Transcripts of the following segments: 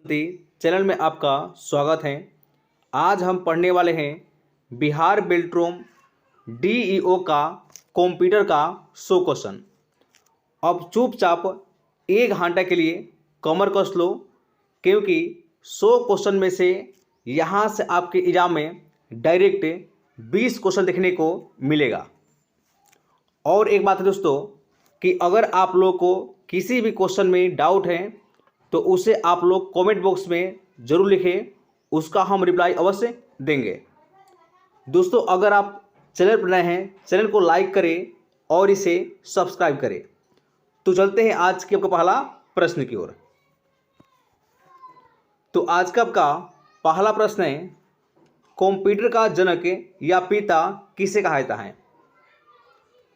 Channel में आपका स्वागत है। आज हम पढ़ने वाले हैं बिहार बेल्ट्रोम डीईओ का कंप्यूटर का 100 क्वेश्चन। अब चुपचाप 1 घंटा के लिए कमर कस लो, क्योंकि 100 क्वेश्चन में से यहाँ से आपके एग्जाम में डायरेक्ट 20 क्वेश्चन देखने को मिलेगा। और एक बात है दोस्तों कि अगर आप लोग को किसी भी क्वेश्चन में डाउट है तो उसे आप लोग कमेंट बॉक्स में ज़रूर लिखें, उसका हम रिप्लाई अवश्य देंगे। दोस्तों, अगर आप चैनल पर नए हैं, चैनल को लाइक करें और इसे सब्सक्राइब करें। तो चलते हैं आज के आपका पहला प्रश्न की ओर। तो आज का आपका पहला प्रश्न है, कंप्यूटर का जनक या पिता किसे कहा जाता है?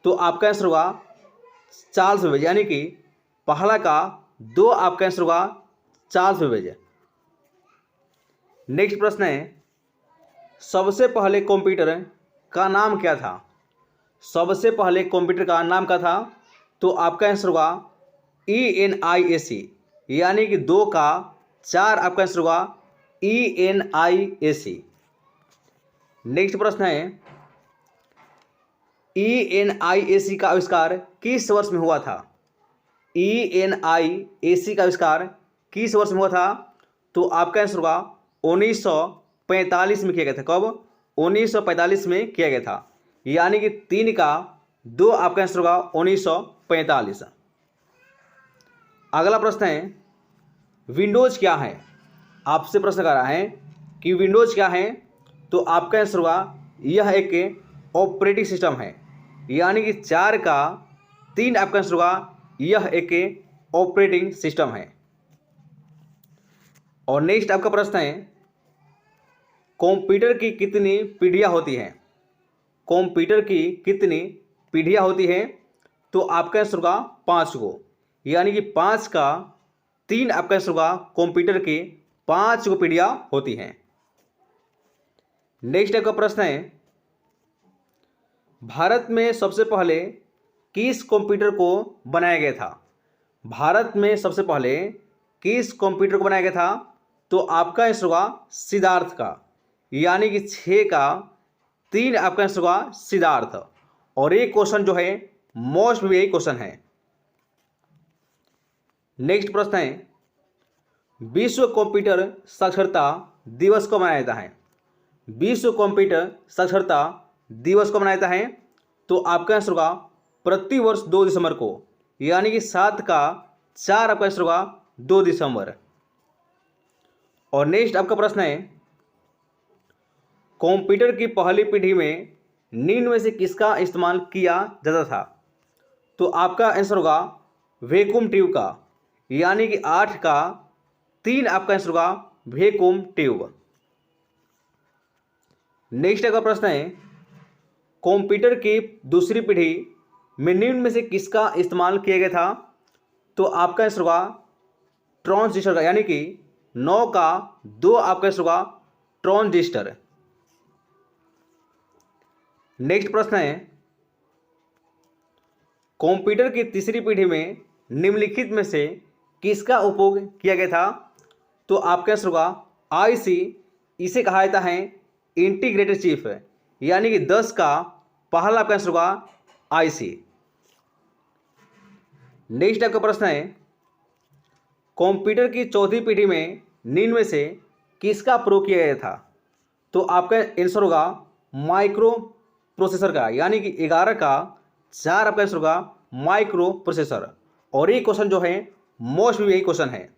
तो आपका आंसर होगा चार्ल्स बेबेज, यानी कि पहला का 2 आपका आंसर होगा चार्ल्स बेबेज। नेक्स्ट प्रश्न है, सबसे पहले कंप्यूटर का नाम क्या था? सबसे पहले कंप्यूटर का नाम क्या था? तो आपका आंसर होगा ENIAC, यानी कि 2 का 4 आपका आंसर होगा ENIAC। नेक्स्ट प्रश्न है, ENIAC का आविष्कार किस वर्ष में हुआ था? ENIAC का आविष्कार किस वर्ष में हुआ था? तो आपका आंसर होगा 1945 में किया गया था। कब? 1945 में किया गया था, यानी कि 3 का 2 आपका आंसर होगा 1945। अगला प्रश्न है, विंडोज क्या है? आपसे प्रश्न कर रहा है कि विंडोज क्या है? तो आपका आंसर होगा यह एक ऑपरेटिंग सिस्टम है, यानी कि 4 का 3 आपका आंसर होगा यह एक ऑपरेटिंग सिस्टम है। और नेक्स्ट आपका प्रश्न है, कंप्यूटर की कितनी पीढ़ियां होती हैं? कंप्यूटर की कितनी पीढ़ियां होती हैं? तो आपका आंसर होगा 5 को, यानी कि 5 का 3 आपका आंसर होगा कंप्यूटर की 5 को पीढ़ियां होती हैं। नेक्स्ट आपका प्रश्न है, भारत में सबसे पहले किस कंप्यूटर को बनाया गया था? भारत में सबसे पहले किस कंप्यूटर को बनाया गया था? तो आपका आंसर होगा सिद्धार्थ का, यानी कि 6 का 3 आपका आंसर होगा सिद्धार्थ। और ये क्वेश्चन जो है मोस्ट यही क्वेश्चन है। नेक्स्ट प्रश्न है, विश्व कंप्यूटर साक्षरता दिवस को मनाया जाता है? विश्व कंप्यूटर साक्षरता दिवस को मनाया जाता है? तो आपका आंसर होगा प्रतिवर्ष 2 दिसंबर को, यानी कि 7 का 4 आपका आंसर होगा 2 दिसंबर। और नेक्स्ट आपका प्रश्न है, कंप्यूटर की पहली पीढ़ी में निम्न में से किसका इस्तेमाल किया जाता था? तो आपका आंसर होगा वैक्यूम ट्यूब का, यानी कि 8 का 3 आपका आंसर होगा वैक्यूम ट्यूब। नेक्स्ट आपका प्रश्न है, कंप्यूटर की दूसरी पीढ़ी में निम्न में से किसका इस्तेमाल किया गया था? तो आपका आंसर होगा ट्रांजिस्टर का, यानी कि 9 का 2 आपका आंसर होगा ट्रांजिस्टर। नेक्स्ट प्रश्न है, कंप्यूटर की तीसरी पीढ़ी में निम्नलिखित में से किसका उपयोग किया गया था? तो आपका आंसर होगा IC। इसे कहा जाता है इंटीग्रेटेड चिप, यानी कि 10 का पहला आपका आंसर होगा IC। नेक्स्ट आपका प्रश्न है, कंप्यूटर की चौथी पीढ़ी में निम्न में से किसका प्रयोग किया गया था? तो आपका आंसर होगा माइक्रो प्रोसेसर का, यानी कि 11 का 4 आपका आंसर होगा माइक्रो प्रोसेसर। और ये क्वेश्चन जो है मोस्ट यही क्वेश्चन है।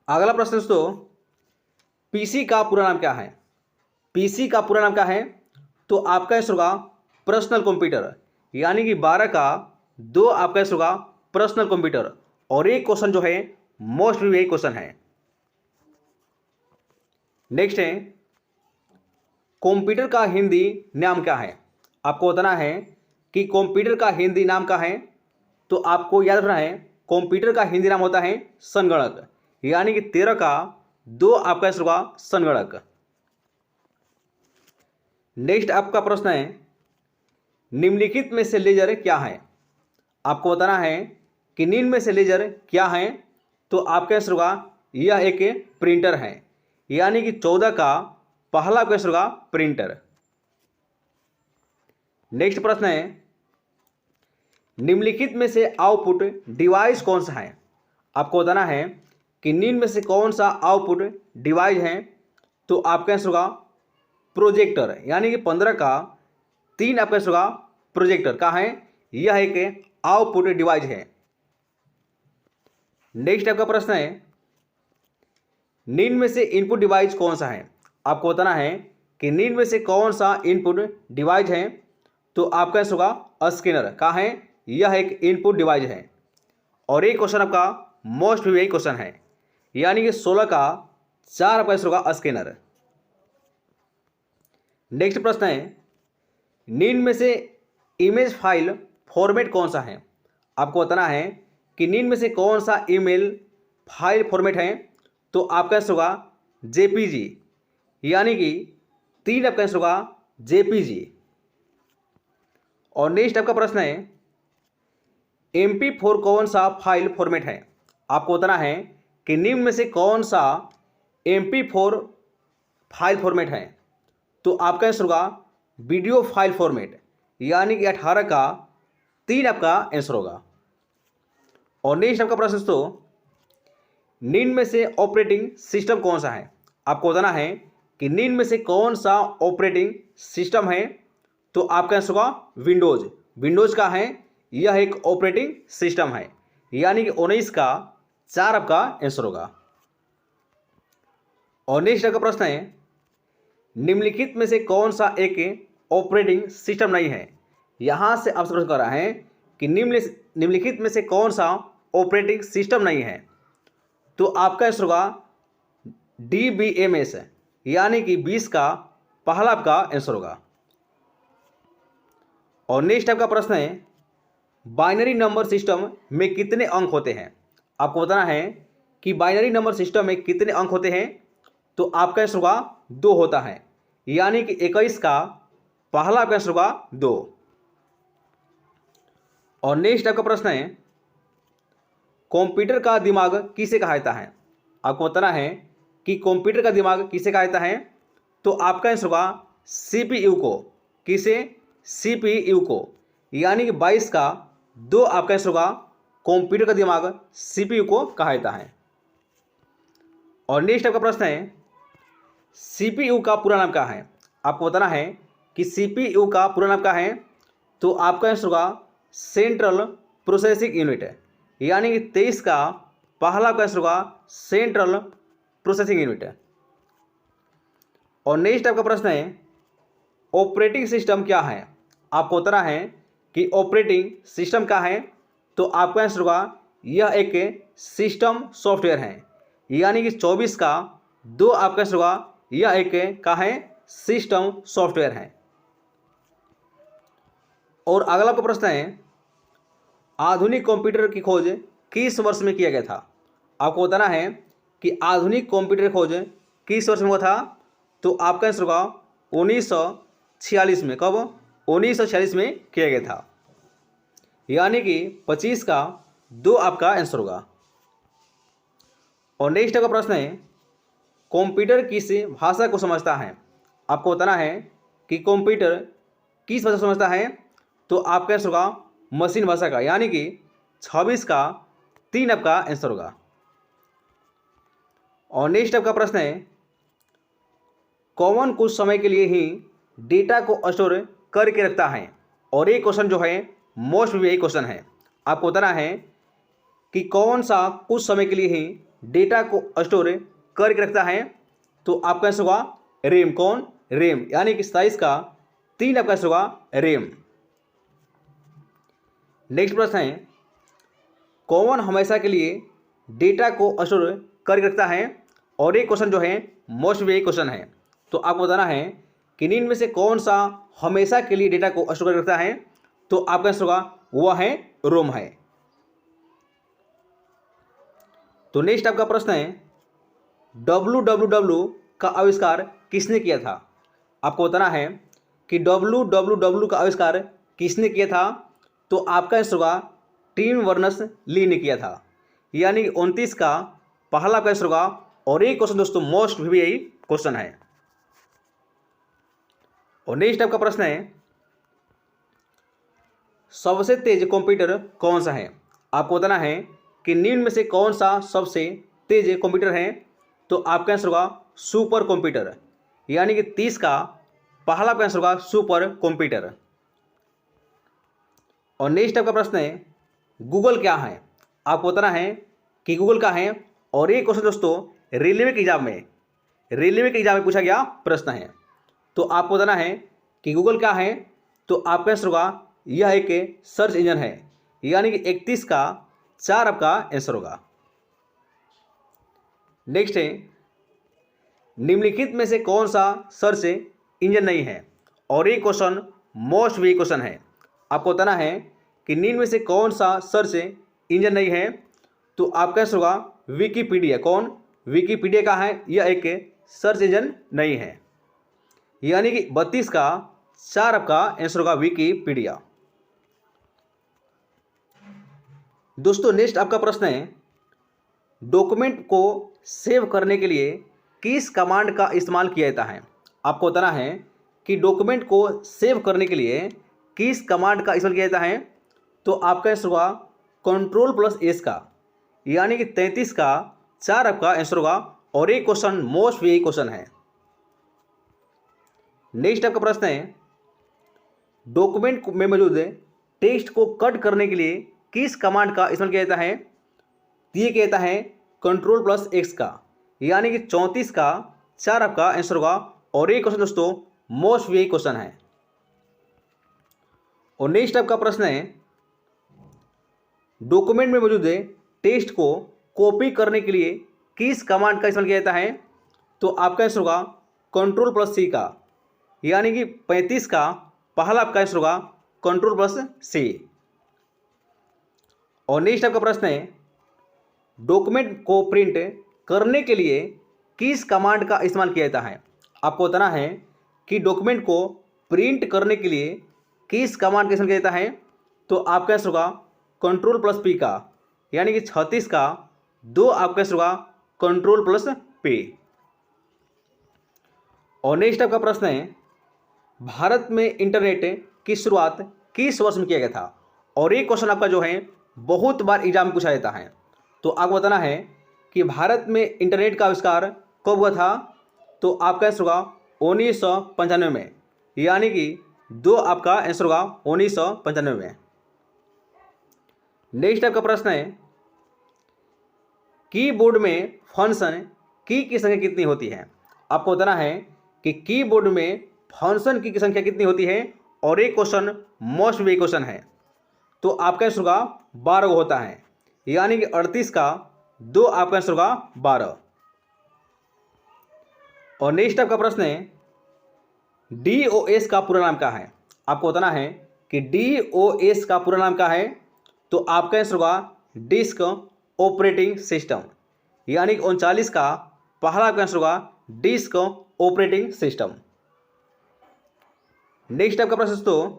अगला प्रश्न दोस्तों, पीसी का पूरा नाम क्या है? पीसी का पूरा नाम क्या है? तो आपका आंसर होगा पर्सनल कंप्यूटर, यानी कि 12 का 2 आपका आंसर होगा पर्सनल कंप्यूटर। और ये क्वेश्चन जो है मोस्ट यही क्वेश्चन है। नेक्स्ट है, कंप्यूटर का हिंदी नाम क्या है? आपको बताना है कि कंप्यूटर का हिंदी नाम क्या है। तो आपको याद रखना है कंप्यूटर का हिंदी नाम होता है संगणक, यानी कि 13 का 2 आपका आंसर होगा संगणक। नेक्स्ट आपका प्रश्न है, निम्नलिखित में से लेजर क्या है? आपको बताना है कि निम्न में से लेजर क्या है। तो आपका आंसर होगा यह एक प्रिंटर है, यानी कि 14 का पहला आपका आंसर होगा प्रिंटर। नेक्स्ट प्रश्न है, निम्नलिखित में से आउटपुट डिवाइस कौन सा है? आपको बताना है कि निम्न में से कौन सा आउटपुट डिवाइस है। तो आपका आंसर होगा प्रोजेक्टर, यानी कि 15 का 3 आपका आंसर होगा प्रोजेक्टर का है, यह एक आउटपुट डिवाइस है। नेक्स्ट आपका प्रश्न है, निम्न में से इनपुट डिवाइस कौन सा है? आपको बताना है कि निम्न में से कौन सा इनपुट डिवाइस है। तो आपका आंसर होगा स्कैनर का है, यह एक इनपुट डिवाइस है। और ये क्वेश्चन आपका मोस्ट यही क्वेश्चन है, यानी कि 16 का 4 आपका आंसर होगा स्कैनर। नेक्स्ट प्रश्न है, निम्न में से इमेज फाइल फॉर्मेट कौन सा है? आपको बताना है कि निम्न में से कौन सा ईमेल फाइल फॉर्मेट है। तो आपका आंसर होगा जेपीजी, यानी कि 3 आपका आंसर होगा जेपीजी। और नेक्स्ट आपका प्रश्न है, MP4 कौन सा फाइल फॉर्मेट है? आपको बताना है कि निम्न में से कौन सा MP4 फाइल फॉर्मेट है। तो आपका आंसर होगा वीडियो फाइल फॉर्मेट, यानी कि 18 का 3 आपका आंसर होगा। और नेक्स्ट आपका प्रश्न दोस्तों, निम्न में से ऑपरेटिंग सिस्टम कौन सा है? आपको बताना है कि निम्न में से कौन सा ऑपरेटिंग सिस्टम है। तो आपका आंसर होगा विंडोज, विंडोज का है, यह एक ऑपरेटिंग सिस्टम है, यानी कि 19 का 4 आपका आंसर होगा। और नेक्स्ट आपका प्रश्न है, निम्नलिखित में से कौन सा एक ऑपरेटिंग सिस्टम नहीं है? यहां से आपसे प्रश्न कर रहा है कि निम्नलिखित में से कौन सा ऑपरेटिंग सिस्टम नहीं है। तो आपका आंसर होगा DBMS, यानी कि 20 का पहला आपका आंसर होगा। और नेक्स्ट आपका प्रश्न है, बाइनरी नंबर सिस्टम में कितने अंक होते हैं? आपको बताना है कि बाइनरी नंबर सिस्टम में कितने अंक होते हैं। तो आपका आंसर होगा 2 होता है, यानी कि 21 का पहला आपका आंसर होगा 2। और नेक्स्ट आपका प्रश्न है, कंप्यूटर का दिमाग किसे कहा जाता है? आपको बताना है कि कंप्यूटर का दिमाग किसे कहा जाता है। तो आपका आंसर होगा CPU को, किसे? CPU को, यानी कि 22 का 2 आपका आंसर होगा कंप्यूटर का दिमाग CPU को कहा जाता है। और नेक्स्ट आपका प्रश्न है, CPU का पूरा नाम क्या है? आपको बताना है कि CPU का पूरा नाम क्या है। तो आपका आंसर होगा सेंट्रल प्रोसेसिंग यूनिट, यानी कि 23 का पहला आपका आंसर होगा सेंट्रल प्रोसेसिंग यूनिट। और नेक्स्ट आपका प्रश्न है, ऑपरेटिंग सिस्टम क्या है? आपको बताना है कि ऑपरेटिंग सिस्टम क्या है। तो आपका आंसर होगा यह एक सिस्टम सॉफ्टवेयर है, यानी कि 24 का 2 आपका आंसर होगा यह एक का है सिस्टम सॉफ्टवेयर है। और अगला आपका प्रश्न है, आधुनिक कंप्यूटर की खोज किस वर्ष में किया गया था? आपको बताना है कि आधुनिक कंप्यूटर खोज किस वर्ष में हुआ था। तो आपका आंसर होगा 1946 में। कब? 1946 में किया गया था, यानी कि 25 का 2 आपका आंसर होगा। और नेक्स्ट का प्रश्न है, कंप्यूटर किस भाषा को समझता है? आपको बताना है कि कंप्यूटर किस भाषा को समझता है। तो आपका आंसर होगा मशीन भाषा का, यानी कि 26 का 3 आपका आंसर होगा। और नेक्स्ट आपका प्रश्न है, कौन कुछ समय के लिए ही डेटा को स्टोर करके रखता है? और ये क्वेश्चन जो है मोस्ट यही क्वेश्चन है। आपको बताना है कि कौन सा कुछ समय के लिए ही डेटा को स्टोर करके रखता है। तो आपका आंसर होगा रैम। कौन? रैम, यानी कि 27 का 3 आपका आंसर होगा रैम। नेक्स्ट प्रश्न है, कौन हमेशा के लिए डेटा को स्टोर करके रखता है? और ये क्वेश्चन जो है मोस्ट यही क्वेश्चन है। तो आपको बताना है कि इनमें से कौन सा हमेशा के लिए डेटा को स्टोर करके रखता है। तो आपका आंसर होगा वह है रोम है। तो नेक्स्ट आपका प्रश्न है, www का आविष्कार किसने किया था? आपको बताना है कि www का आविष्कार किसने किया था। तो आपका आंसर होगा टिम बर्नर्स ली ने किया था, यानी कि 29 का पहला आपका आंसर होगा। और एक क्वेश्चन दोस्तों मोस्ट भी यही क्वेश्चन है। और नेक्स्ट आपका प्रश्न है, सबसे तेज कंप्यूटर कौन सा है? आपको बताना है कि निम्न में से कौन सा सबसे तेज कंप्यूटर है? तो आपका आंसर होगा सुपर कंप्यूटर, यानी कि 30 का पहला आपका आंसर होगा सुपर कंप्यूटर। और नेक्स्ट आपका प्रश्न है, गूगल क्या है? आपको बताना है कि गूगल क्या है। और ये क्वेश्चन दोस्तों रेलवे के एग्जाम में पूछा गया प्रश्न है। तो आपको बताना है कि गूगल क्या है। तो आपका आंसर होगा यह एक सर्च इंजन है, यानी कि 31 का 4 आपका आंसर होगा। नेक्स्ट है, निम्नलिखित में से कौन सा सर्च इंजन नहीं है? और ये क्वेश्चन मोस्ट भी क्वेश्चन है। आपको बताना है कि निम्न में से कौन सा सर्च इंजन नहीं है? तो आपका आंसर होगा विकीपीडिया। कौन? विकीपीडिया का है, यह एक सर्च इंजन नहीं है, यानी कि 32 का 4 आपका आंसर होगा विकीपीडिया। दोस्तों नेक्स्ट आपका प्रश्न है, डॉक्यूमेंट को सेव करने के लिए किस कमांड का इस्तेमाल किया जाता है? आपको बताना है कि डॉक्यूमेंट को सेव करने के लिए किस कमांड का इस्तेमाल किया जाता है? तो आपका आंसर होगा Ctrl+S का, यानी कि 33 का 4 आपका आंसर होगा। और एक क्वेश्चन मोस्ट भी क्वेश्चन है। नेक्स्ट आपका प्रश्न है, डॉक्यूमेंट में मौजूद टेक्स्ट को कट करने के लिए किस कमांड का इस्तेमाल किया जाता है? ये किया जाता है Ctrl+X का, यानी कि 34 का 4 आपका आंसर होगा। और ये क्वेश्चन दोस्तों मोस्ट भी क्वेश्चन है। और नेक्स्ट आपका प्रश्न है, डॉक्यूमेंट में मौजूद टेक्स्ट को कॉपी करने के लिए किस कमांड का इस्तेमाल किया जाता है? तो आपका आंसर होगा Ctrl+C का, यानी कि 35 का पहला आपका आंसर होगा Ctrl+C। और नेक्स्ट आपका प्रश्न है, डॉक्यूमेंट को प्रिंट करने के लिए किस कमांड का इस्तेमाल किया जाता है? आपको बताना है कि डॉक्यूमेंट को प्रिंट करने के लिए किस कमांड का इस्तेमाल किया जाता है? तो आपका आंसर होगा Ctrl+P का, यानी कि 36 का 2 आपका आंसर होगा Ctrl+P। और नेक्स्ट आपका प्रश्न है, भारत में इंटरनेट की शुरुआत किस वर्ष में किया गया था? और ये क्वेश्चन आपका जो है बहुत बार एग्जाम में पूछा जाता है। तो आपको बताना है कि भारत में इंटरनेट का आविष्कार कब हुआ था? तो आपका आंसर होगा 1995 में, यानी कि 2 आपका आंसर होगा 1995 में। नेक्स्ट आपका प्रश्न है, कीबोर्ड में फंक्शन की संख्या कितनी होती है? आपको बताना है कि कीबोर्ड में फंक्शन की संख्या कितनी होती है। और एक क्वेश्चन मोस्ट भी क्वेश्चन है। तो आपका आंसर होगा 12 होता है, यानी कि 38 का 2 आपका आंसर होगा 12। और नेक्स्ट आपका प्रश्न है, DOS का पूरा नाम क्या है? आपको बताना है कि DOS का पूरा नाम क्या है। तो आपका आंसर होगा डिस्क ऑपरेटिंग सिस्टम, यानी कि 39 का पहला आपका आंसर होगा डिस्क ऑपरेटिंग सिस्टम। नेक्स्ट आपका प्रश्न दोस्तों,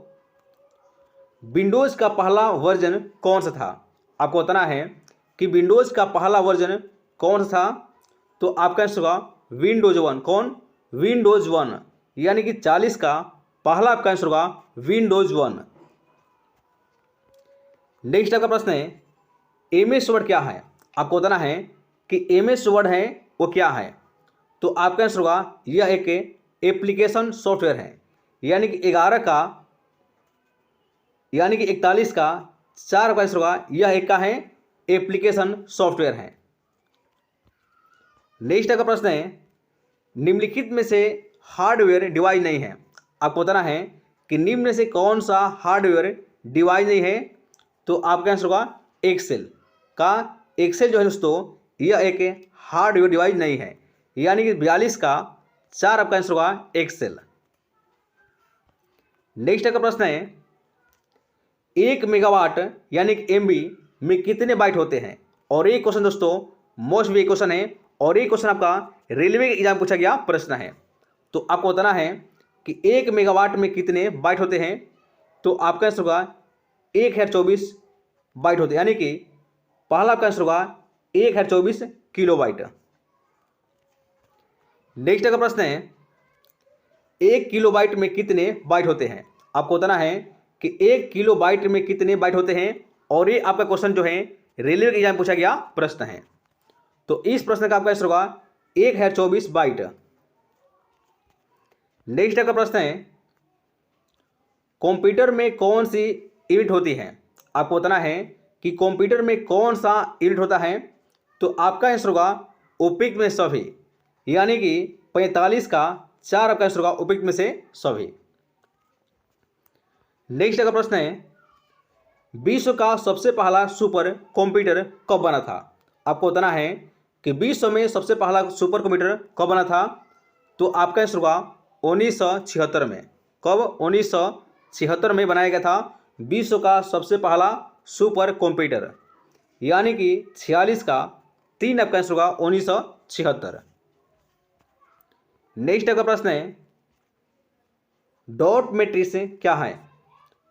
विंडोज का पहला वर्जन कौन सा था? आपको बताना है कि विंडोज का पहला वर्जन कौन सा था। तो आपका आंसर होगा विंडोज 1। कौन? विंडोज 1, यानी कि 40 का पहला आपका आंसर होगा विंडोज 1। नेक्स्ट आपका प्रश्न है, MS वर्ड क्या है? आपको बताना है कि MS वर्ड है वो क्या है। तो आपका आंसर होगा यह एक एप्लीकेशन सॉफ्टवेयर है, यानी कि 41 का 4 का आंसर होगा यह एक का है एप्लीकेशन सॉफ्टवेयर है। नेक्स्ट का प्रश्न है, निम्नलिखित में से हार्डवेयर डिवाइस नहीं है। आपको बताना है कि निम्न में से कौन सा हार्डवेयर डिवाइस नहीं है। तो आपका आंसर होगा एक्सेल जो है दोस्तों यह एक हार्डवेयर डिवाइस नहीं है, यानी कि 42 का 4 आपका आंसर होगा एक्सेल। नेक्स्ट का प्रश्न है, 1 मेगावाट यानी कि MB में कितने बाइट होते हैं? और ये क्वेश्चन दोस्तों मोस्ट भी क्वेश्चन है। और ये क्वेश्चन आपका रेलवे के एग्जाम पूछा गया प्रश्न है। तो आपको बताना है कि 1 मेगावाट में कितने बाइट होते हैं। तो आपका आंसर होगा 1024 बाइट होते हैं, यानी कि पहला आपका आंसर होगा 1024 किलोबाइट। नेक्स्ट अगर प्रश्न है 1 किलोबाइट में कितने बाइट होते हैं। आपको बताना है कि 1 किलोबाइट में कितने बाइट होते हैं, और ये आपका क्वेश्चन जो है रेलवे के एग्जाम में पूछा गया प्रश्न है। तो इस प्रश्न का आपका आंसर होगा 1024 बाइट। नेक्स्ट का प्रश्न है कंप्यूटर में कौन सी यूनिट होती है। आपको बताना है कि कंप्यूटर में कौन सा यूनिट होता है। तो आपका आंसर होगा उपयुक्त में सभी, यानी कि 45 का 4 आपका आंसर होगा उपयुक्त में से सभी। नेक्स्ट का प्रश्न है विश्व का सबसे पहला सुपर कंप्यूटर कब बना था। आपको बताना है कि विश्व में सबसे पहला सुपर कंप्यूटर कब बना था। तो आपका आंसर होगा 1976 में। कब? 1976 में बनाया गया था विश्व का सबसे पहला सुपर कंप्यूटर, यानी कि 46 का 3 आपका आंसर होगा 1976। नेक्स्ट का प्रश्न है डॉट मैट्रिक्स क्या है।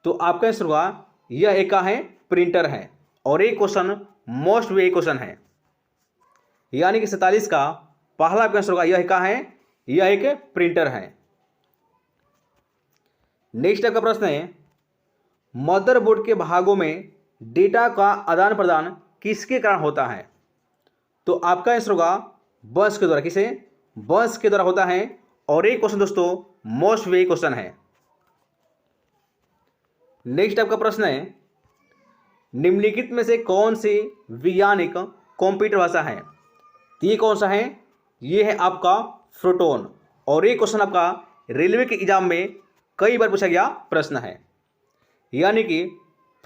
तो आपका आंसर होगा यह एक का है प्रिंटर है, और एक क्वेश्चन मोस्ट वे क्वेश्चन है, यानी कि 47 का पहला आपका आंसर होगा यह का है, यह एक प्रिंटर है। नेक्स्ट का प्रश्न है मदरबोर्ड के भागों में डेटा का आदान प्रदान किसके कारण होता है। तो आपका आंसर होगा बस के द्वारा। किसे? बस के द्वारा होता है, और एक क्वेश्चन दोस्तों मोस्ट वे क्वेश्चन है। नेक्स्ट आपका प्रश्न है निम्नलिखित में से कौन सी वैज्ञानिक कंप्यूटर भाषा है। तो ये कौन सा है? ये है आपका प्रोटोन, और ये क्वेश्चन आपका रेलवे के एग्जाम में कई बार पूछा गया प्रश्न है, यानी कि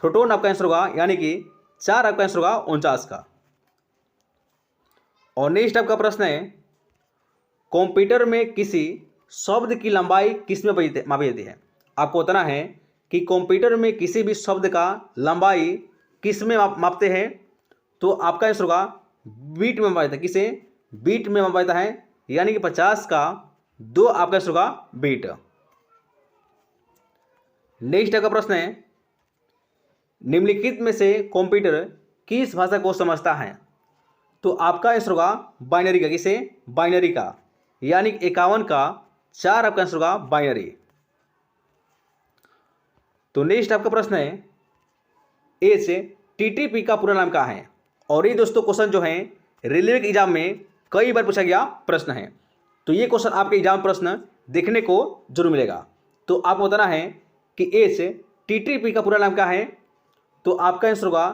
प्रोटोन आपका आंसर होगा, यानी कि 4 आपका आंसर होगा 49 का। और नेक्स्ट आपका प्रश्न है कंप्यूटर में किसी शब्द की लंबाई किस में मापी जाती है। आपको बताना है कि कंप्यूटर में किसी भी शब्द का लंबाई किस में मापते हैं। तो आपका आंसर होगा बीट में मापा जाता है। किसे? बीट में मापा जाता है, यानी कि 50 का 2 आपका आंसर होगा बीट। नेक्स्ट का प्रश्न है निम्नलिखित में से कंप्यूटर किस भाषा को समझता है। तो आपका आंसर होगा बाइनरी का। किसे? बाइनरी का, यानी 51 का 4 आपका आंसर होगा बाइनरी। तो नेक्स्ट आपका प्रश्न है HTTP का पूरा नाम क्या है। और ये दोस्तों क्वेश्चन जो है रेलवे के एग्जाम में कई बार पूछा गया प्रश्न है, तो ये क्वेश्चन आपके एग्जाम प्रश्न देखने को जरूर मिलेगा। तो आपको बताना है कि HTTP का पूरा नाम क्या है। तो आपका आंसर होगा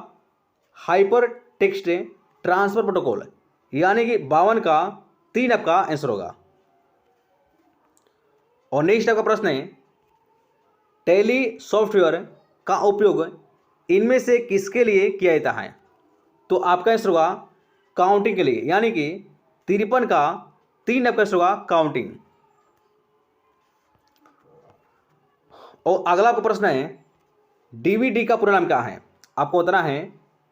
हाइपर टेक्स्ट ट्रांसफर प्रोटोकॉल, यानी कि 52 का 3 आपका आंसर होगा। और नेक्स्ट आपका प्रश्न है टैली सॉफ्टवेयर का उपयोग इनमें से किसके लिए किया जाता है। तो आपका आंसर होगा काउंटिंग के लिए, यानी कि 53 का 3 आपका आंसर होगा काउंटिंग। और अगला आपका प्रश्न है डीवीडी का पूरा नाम क्या है। आपको बताना है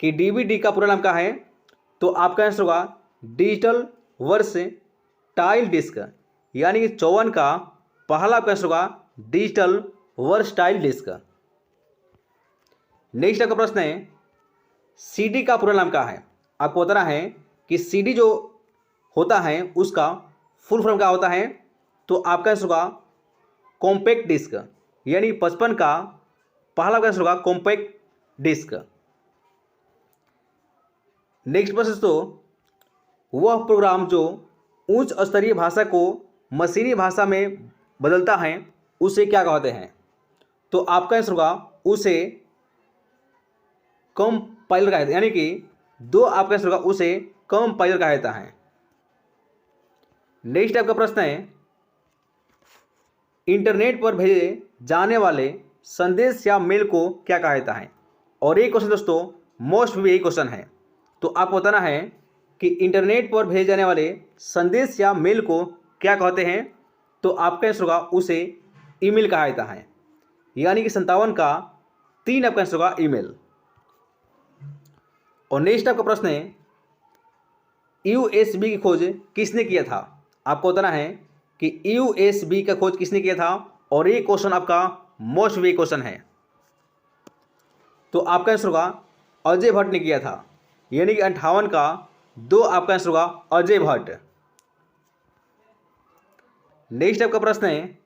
कि डीवीडी का पूरा नाम क्या है। तो आपका आंसर होगा डिजिटल वर्सटाइल डिस्क, यानी कि 54 का पहला आपका आंसर होगा डिजिटल वर्सटाइल डिस्क। नेक्स्ट आपका प्रश्न है सीडी का पूरा नाम क्या है। आपको बताना है कि सीडी जो होता है उसका फुल फॉर्म क्या होता है। तो आपका आंसर होगा कॉम्पैक्ट डिस्क, यानी 55 का पहला आपका आंसर होगा कॉम्पैक्ट डिस्क। नेक्स्ट प्रश्न तो वह प्रोग्राम जो उच्च स्तरीय भाषा को मशीनी भाषा में बदलता है उसे क्या कहते हैं। तो आपका आंसर होगा उसे कंपाइलर कहा जाता है, यानी कि 2 आपका आंसर होगा उसे कंपाइलर कहा जाता है। नेक्स्ट आपका प्रश्न है इंटरनेट पर भेजे जाने वाले संदेश या मेल को क्या कहा जाता है। और ये क्वेश्चन दोस्तों मोस्ट भी यही क्वेश्चन है। तो आपको बताना है कि इंटरनेट पर भेजे जाने वाले संदेश या मेल को क्या कहते हैं। तो आपका आंसर होगा उसे ईमेल कहा जाता है, यानी कि 57 का 3 आपका आंसर होगा ईमेल। और नेक्स्ट आपका प्रश्न है USB की खोज किसने किया था। आपको बताना है कि USB का खोज किसने किया था, और ये क्वेश्चन आपका मोस्ट वे क्वेश्चन है। तो आपका आंसर होगा अजय भट्ट ने किया था, यानी कि 58 का दो आपका आंसर होगा अजय भट्ट। नेक्स्ट आपका प्रश्न है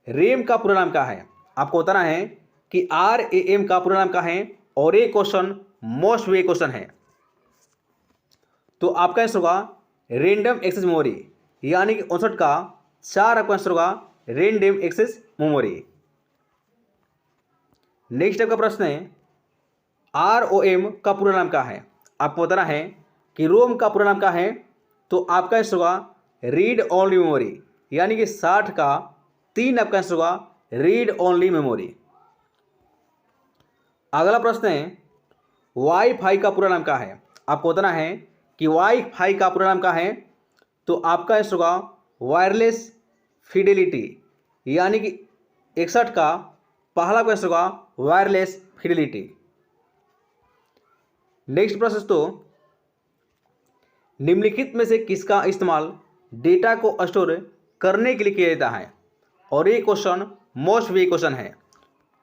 रेम का पूरा नाम क्या है। आपको बताना है कि RAM का पूरा नाम क्या है और ये क्वेश्चन मोस्ट वे क्वेश्चन है। तो आपका आंसर होगा रैंडम एक्सेस मेमोरी, यानी कि 59 का 4 आपका आंसर होगा रैंडम एक्सेस मेमोरी। नेक्स्ट आपका प्रश्न है ROM का पूरा नाम क्या है। आपको बताना है कि रोम का पूरा नाम क्या है। तो आपका आंसर होगा रीड ओनली मेमोरी, यानी कि 60 का 3 आपका आंसर होगा रीड ओनली मेमोरी। अगला प्रश्न है वाईफाई का पूरा नाम क्या है। आपको बताना है कि वाईफाई का पूरा नाम क्या है। तो आपका आंसर होगा वायरलेस फिडेलिटी, यानी कि 61 का पहला आपका आंसर होगा वायरलेस फिडेलिटी। नेक्स्ट प्रश्न तो निम्नलिखित में से किसका इस्तेमाल डेटा को स्टोर करने के लिए किया जाता है। और ये क्वेश्चन मोस्ट वे क्वेश्चन है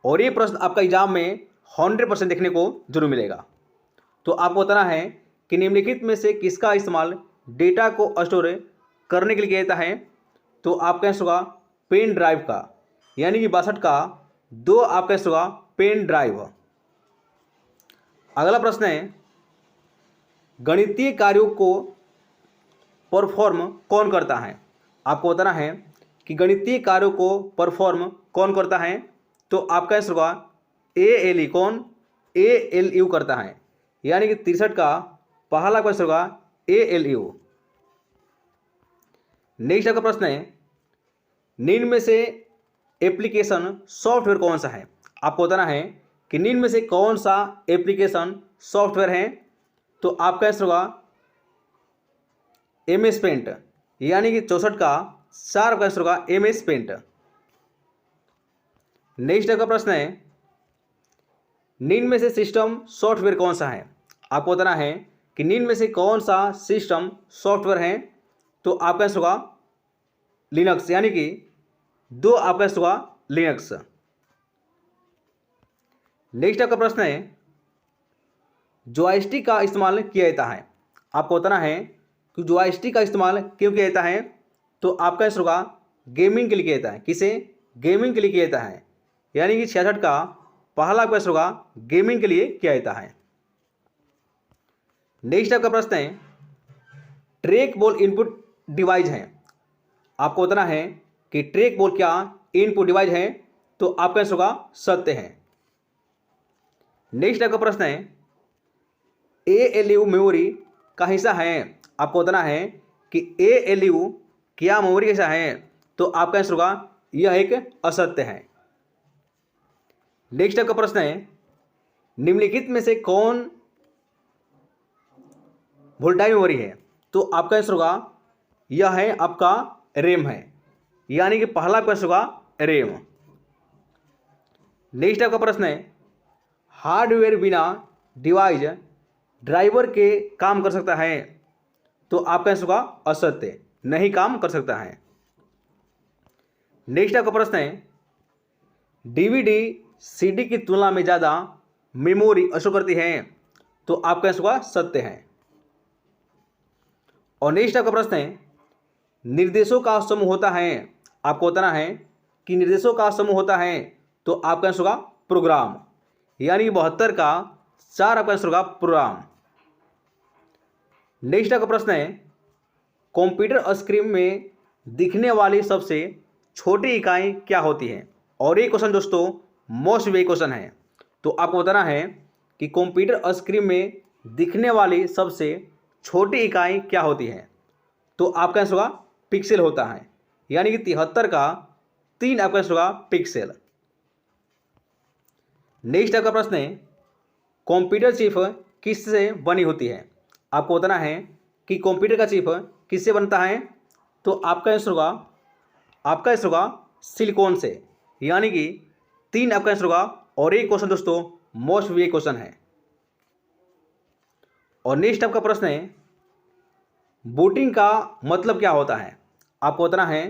और ये प्रश्न आपका एग्जाम में 100% देखने को जरूर मिलेगा। तो आपको बताना है कि निम्नलिखित में से किसका इस्तेमाल डेटा को स्टोर करने के लिए किया जाता है। तो आपका आंसर होगा पेन ड्राइव का, यानी कि 62 का 2 आपका आंसर होगा पेन ड्राइव। अगला प्रश्न है गणितीय कार्यों को परफॉर्म कौन करता है। आपको बताना है कि गणितीय कार्यों को परफॉर्म कौन करता है। तो आपका आंसर होगा ALE, कौन ALU करता है, यानी कि 63 का पहला क्वेश्चन होगा ALU। नेक्स्ट आपका प्रश्न है निम्न में से एप्लीकेशन सॉफ्टवेयर कौन सा है। आपको बताना है कि निम्न में से कौन सा एप्लीकेशन सॉफ्टवेयर है। तो आपका आंसर होगा MS पेंट, यानी कि 64 का 4 का आंसर होगा MS पेंट। नेक्स्ट आपका प्रश्न है निम्न में से सिस्टम सॉफ्टवेयर कौन सा है। आपको बताना है कि निम्न में से कौन सा सिस्टम सॉफ्टवेयर है। तो आपका आंसर होगा लिनक्स, यानी कि 2 आपका आंसर होगा लिनक्स। नेक्स्ट आपका प्रश्न है जॉयस्टिक का इस्तेमाल किया जाता है। आपको बताना है कि जॉयस्टिक का इस्तेमाल क्यों किया जाता है। तो आपका आंसर होगा गेमिंग के लिए किया जाता है। किसे गेमिंग के लिए किया जाता है, यानी कि 66 का पहला आपका आंसर होगा गेमिंग के लिए किया जाता है। नेक्स्ट आपका प्रश्न है ट्रैक बॉल इनपुट डिवाइस है। आपको बताना है कि ट्रैक बॉल क्या इनपुट डिवाइस है। तो आपका आंसर होगा सत्य है। नेक्स्ट आपका प्रश्न है ALU मेमोरी का हिस्सा है। आपको बताना है कि ALU क्या मेमोरी का हिस्सा है। तो आपका आंसर होगा यह एक असत्य है। नेक्स्ट आपका प्रश्न है निम्नलिखित में से कौन वोलेटाइल मेमोरी है। तो आपका आंसर होगा यह है आपका रैम है, यानी कि पहला आपका आंसर होगा रैम। नेक्स्ट आपका प्रश्न है हार्डवेयर बिना डिवाइस ड्राइवर के काम कर सकता है। तो आपका आंसर होगा असत्य, नहीं काम कर सकता है। नेक्स्ट आपका प्रश्न है DVD CD की तुलना में ज़्यादा मेमोरी स्टोर करती है। तो आपका आंसर होगा सत्य है। और नेक्स्ट आपका प्रश्न है निर्देशों का समूह होता है। आपको बताना है कि निर्देशों का समूह होता है। तो आपका आंसर होगा प्रोग्राम, यानी कि 72 का 4 आपका आंसर होगा प्रोग्राम। नेक्स्ट आपका प्रश्न है कंप्यूटर स्क्रीन में दिखने वाली सबसे छोटी इकाई क्या होती है। और ये क्वेश्चन दोस्तों मोस्ट वे क्वेश्चन है। तो आपको बताना है कि कंप्यूटर स्क्रीन में दिखने वाली सबसे छोटी इकाई क्या होती है। तो आपका आंसर होगा पिक्सल होता है, यानी कि 73 का 3 आपका आंसर होगा पिक्सल। नेक्स्ट आपका प्रश्न है कंप्यूटर चिप किससे बनी होती है। आपको बताना है कि कंप्यूटर का चिप किससे बनता है। तो आपका आंसर होगा सिलिकॉन से, यानी कि 3 आपका आंसर होगा। और एक क्वेश्चन दोस्तों मोस्ट वे क्वेश्चन है। और नेक्स्ट आपका प्रश्न है बूटिंग का मतलब क्या होता है। आपको बताना है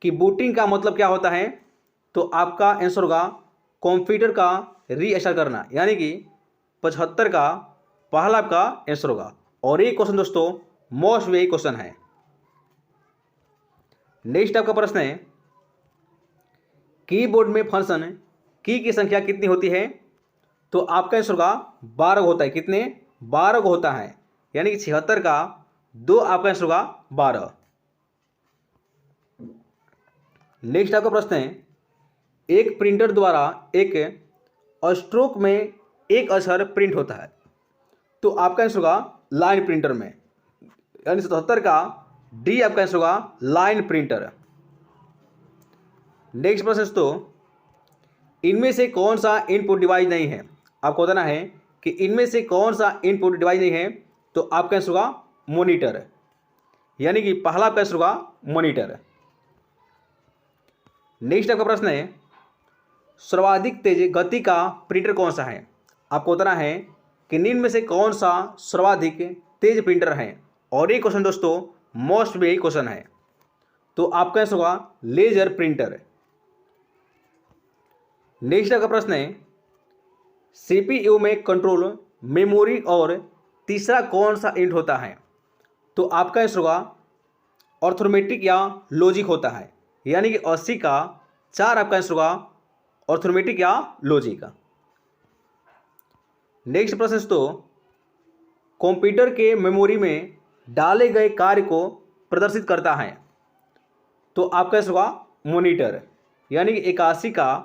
कि बूटिंग का मतलब क्या होता है। तो आपका आंसर होगा कंप्यूटर का रीस्टार्ट करना, यानी कि 75 का पहला आपका आंसर होगा और ये क्वेश्चन दोस्तों मोस्ट वेरी क्वेश्चन है। नेक्स्ट आपका प्रश्न है, कीबोर्ड में फंक्शन की संख्या कितनी होती है? तो आपका आंसर होगा 12 होता है। कितने? 12 होता है, यानी कि 76 का 2 आपका आंसर होगा 12। नेक्स्ट आपका प्रश्न है, एक प्रिंटर द्वारा एक स्ट्रोक में एक अक्षर प्रिंट होता है, तो आपका आंसर होगा लाइन प्रिंटर में, यानी 77 का डी आपका आंसर होगा लाइन प्रिंटर। नेक्स्ट प्रश्न दोस्तों, इनमें से कौन सा इनपुट डिवाइस नहीं है? आपको बताना है कि इनमें से कौन सा इनपुट डिवाइस नहीं है, तो आपका आंसर होगा मॉनिटर, यानी कि पहला आपका आंसर होगा मॉनिटर। नेक्स्ट आपका प्रश्न है, सर्वाधिक तेज गति का प्रिंटर कौन सा है? आपको बताना है कि निम्न में से कौन सा सर्वाधिक तेज प्रिंटर है, और ये क्वेश्चन दोस्तों मोस्ट वेरी क्वेश्चन है, तो आपका आंसर होगा लेजर प्रिंटर। नेक्स्ट आपका प्रश्न है, सीपीयू में कंट्रोल, मेमोरी और तीसरा कौन सा यूनिट होता है? तो आपका आंसर होगा अर्थमेटिक या लॉजिक होता है, यानी कि 80 का 4 आपका आंसर होगा अर्थमेटिक या लॉजिक। नेक्स्ट प्रश्न तो, कंप्यूटर के मेमोरी में डाले गए कार्य को प्रदर्शित करता है, तो आपका आंसर होगा मॉनिटर, यानी कि 81 का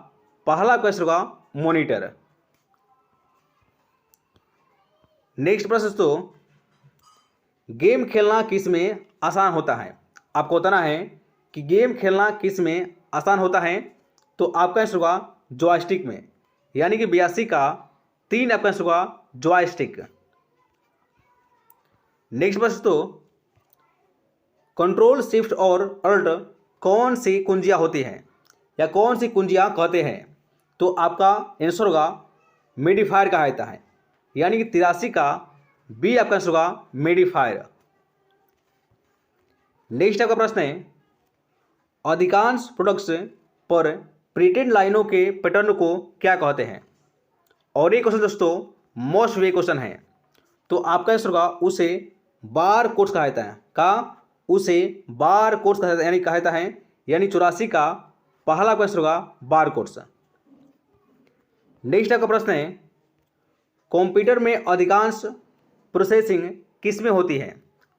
पहला आपका आंसर होगा मॉनिटर। नेक्स्ट प्रश्न तो, गेम खेलना किस में आसान होता है? आपको बताना है कि गेम खेलना किस में आसान होता है, तो आपका आंसर होगा जॉयस्टिक में, यानी कि 82 का 3 आपका आंसर होगा जॉयस्टिक। नेक्स्ट प्रश्न तो, कंट्रोल शिफ्ट और अल्ट कौन सी कुंजियां होती हैं, या कौन सी कुंजियां कहते हैं? तो आपका आंसर होगा मेडिफायर कहा जाता है, यानी कि 83 का बी आपका आंसर होगा मेडिफायर। नेक्स्ट आपका प्रश्न है, अधिकांश प्रोडक्ट्स पर प्रिंटेड लाइनों के पैटर्न को क्या कहते हैं? और ये क्वेश्चन दोस्तों मोस्ट वे क्वेश्चन है, तो आपका आंसर होगा उसे बार कोड्स कहा जाता है। उसे बार कोड्स कहा जाता है, यानी कहा जाता है, यानी 84 का पहला आपका आंसर होगा बार कोड्स। नेक्स्ट आपका प्रश्न है, कंप्यूटर में अधिकांश प्रोसेसिंग किस में होती है?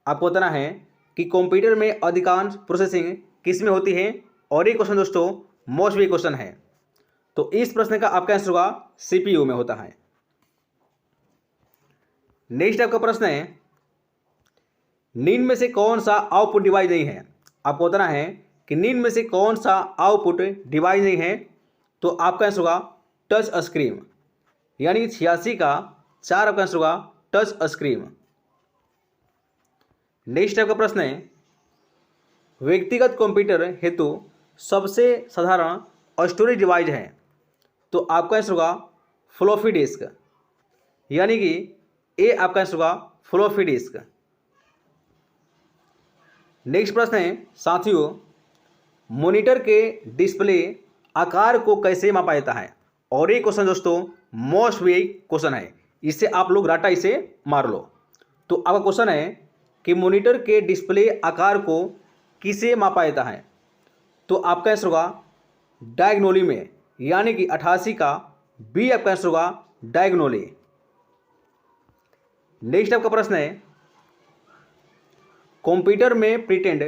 आपको बताना है कि कंप्यूटर में अधिकांश प्रोसेसिंग किस में होती है, और ये क्वेश्चन दोस्तों मोस्ट वे क्वेश्चन है, तो इस प्रश्न का आपका आंसर होगा सीपीयू में होता है। नेक्स्ट आपका प्रश्न है, निम्न में से कौन सा आउटपुट डिवाइस नहीं है? आपको बताना है कि निम्न में से कौन सा आउटपुट डिवाइस नहीं है, तो आपका आंसर होगा टच स्क्रीन, यानी कि 86 का 4 आपका आंसर होगा टच स्क्रीन। नेक्स्ट आपका प्रश्न है, व्यक्तिगत कंप्यूटर हेतु सबसे साधारण स्टोरेज डिवाइस है, तो आपका आंसर होगा फ्लॉपी डिस्क, यानी कि ए आपका आंसर होगा फ्लॉपी डिस्क। नेक्स्ट प्रश्न है साथियों, मॉनिटर के डिस्प्ले आकार को कैसे मापा जाता है? और ये क्वेश्चन दोस्तों मोस्ट वे क्वेश्चन है, इससे आप लोग राटा इसे मार लो। तो आपका क्वेश्चन है कि मॉनिटर के डिस्प्ले आकार को किसे मापा जाता है? तो आपका आंसर होगा डायगोनली में, यानी कि 88 का बी आपका आंसर होगा डायगोनली। नेक्स्ट आपका प्रश्न है, कंप्यूटर में प्रिंटेड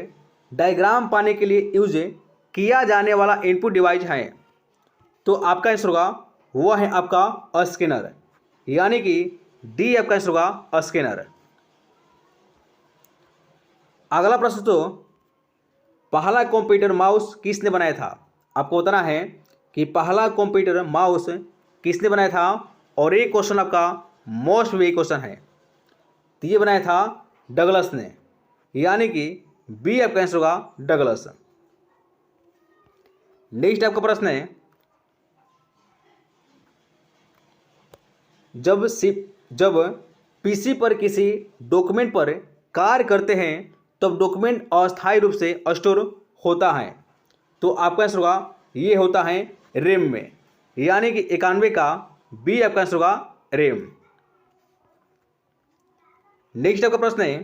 डायग्राम पाने के लिए यूज किया जाने वाला इनपुट डिवाइस है, तो आपका आंसर होगा वह है आपका स्कैनर, यानी कि डी आपका आंसर होगा स्कैनर। अगला प्रश्न तो, पहला कंप्यूटर माउस किसने बनाया था? आपको बताना है कि पहला कंप्यूटर माउस किसने बनाया था, और ये क्वेश्चन आपका मोस्ट वे क्वेश्चन है, तो ये बनाया था डगलस ने, यानी कि बी आपका आंसर होगा डगलस। नेक्स्ट आपका प्रश्न है, जब पीसी पर किसी डॉक्यूमेंट पर कार्य करते हैं तब डॉक्यूमेंट अस्थायी रूप से स्टोर होता है, तो आपका आंसर होगा ये होता है रैम में, यानी कि 91 का बी आपका आंसर होगा रैम। नेक्स्ट आपका प्रश्न है,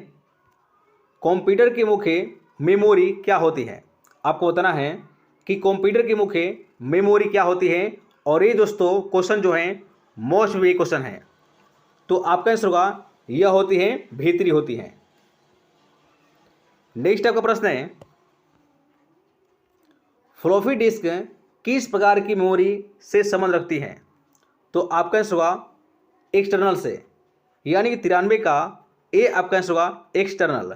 कंप्यूटर की मुख्य मेमोरी क्या होती है। आपको बताना है कि कंप्यूटर की मुख्य मेमोरी क्या होती है, और ये दोस्तों क्वेश्चन जो है मोस्ट वे क्वेश्चन है। तो आपका आंसर होगा यह होती है भीतरी होती है। नेक्स्ट आपका प्रश्न है, फ्लॉपी डिस्क किस प्रकार की मेमोरी से संबंध रखती है। तो आपका आंसर होगा एक्सटर्नल से, यानी कि 93 का ए आपका आंसर होगा एक्सटर्नल।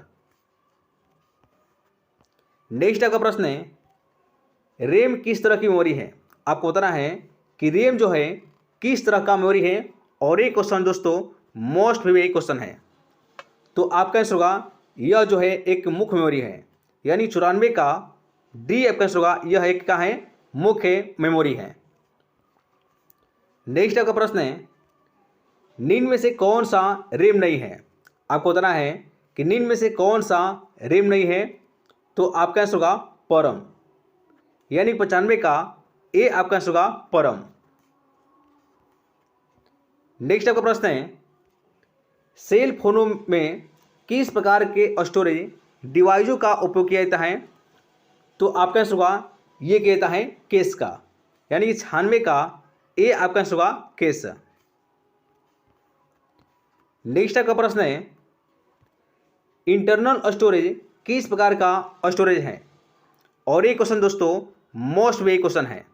नेक्स्ट आपका प्रश्न है, रैम किस तरह की मेमोरी है। आपको बताना है कि रैम जो है किस तरह का मेमोरी है, और ये क्वेश्चन दोस्तों मोस्ट वेरी क्वेश्चन है। तो आपका आंसर होगा यह जो है एक मुख्य मेमोरी है, यानी 94 का डी आपका आंसर होगा यह एक का है मुख्य मेमोरी है। नेक्स्ट आपका प्रश्न है, निम्न में से कौन सा रैम नहीं है। आपको बताना है कि निम्न में से कौन सा रैम नहीं है। तो आपका आंसर होगा परम, यानी 95 का ए आपका आंसर होगा परम। नेक्स्ट आपका प्रश्न है, सेल फोनों में किस प्रकार के स्टोरेज डिवाइसों का उपयोग किया जाता है। तो आपका आंसर होगा ये किया जाता है केस का, यानी 96 का ए आपका आंसर होगा केस। नेक्स्ट आपका प्रश्न है, इंटरनल स्टोरेज किस प्रकार का स्टोरेज है, और ये क्वेश्चन दोस्तों मोस्ट वे क्वेश्चन है।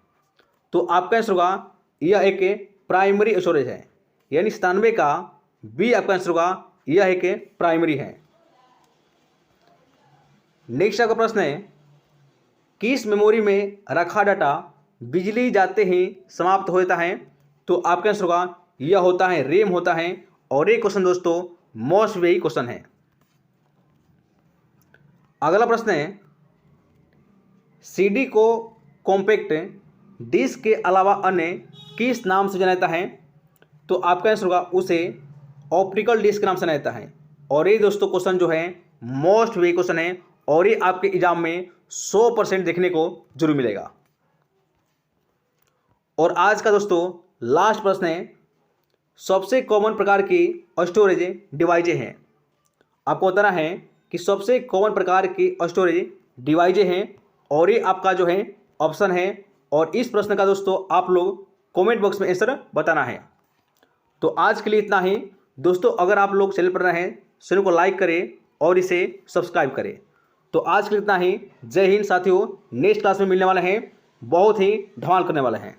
तो आपका आंसर होगा यह एक प्राइमरी स्टोरेज है, यानी 97 का बी आपका आंसर होगा यह एक प्राइमरी है। नेक्स्ट आपका प्रश्न है, किस मेमोरी में रखा डाटा बिजली जाते ही समाप्त होता है। तो आपका आंसर होगा यह होता है रैम होता है, और ये क्वेश्चन दोस्तों मोस्ट वेरी क्वेश्चन है। अगला प्रश्न है, सीडी को कॉम्पैक्ट डिस्क के अलावा अन्य किस नाम से जाना जाता है। तो आपका आंसर होगा उसे ऑप्टिकल डिस्क के नाम से जाना जाता है, और ये दोस्तों क्वेश्चन जो है मोस्ट वे क्वेश्चन है, और ये आपके एग्जाम में 100% देखने को जरूर मिलेगा। और आज का दोस्तों लास्ट प्रश्न है, सबसे कॉमन प्रकार की स्टोरेज डिवाइसें हैं। आपको बताना है कि सबसे कॉमन प्रकार की स्टोरेज डिवाइसें हैं, और ये आपका जो है ऑप्शन है। और इस प्रश्न का दोस्तों आप लोग कमेंट बॉक्स में आंसर बताना है। तो आज के लिए इतना ही दोस्तों। अगर आप लोग चैनल पर नए हैं, चैनल को लाइक करें और इसे सब्सक्राइब करें। तो आज के लिए इतना ही। जय हिंद साथियों, नेक्स्ट क्लास में मिलने वाले हैं, बहुत ही धमाल करने वाले हैं।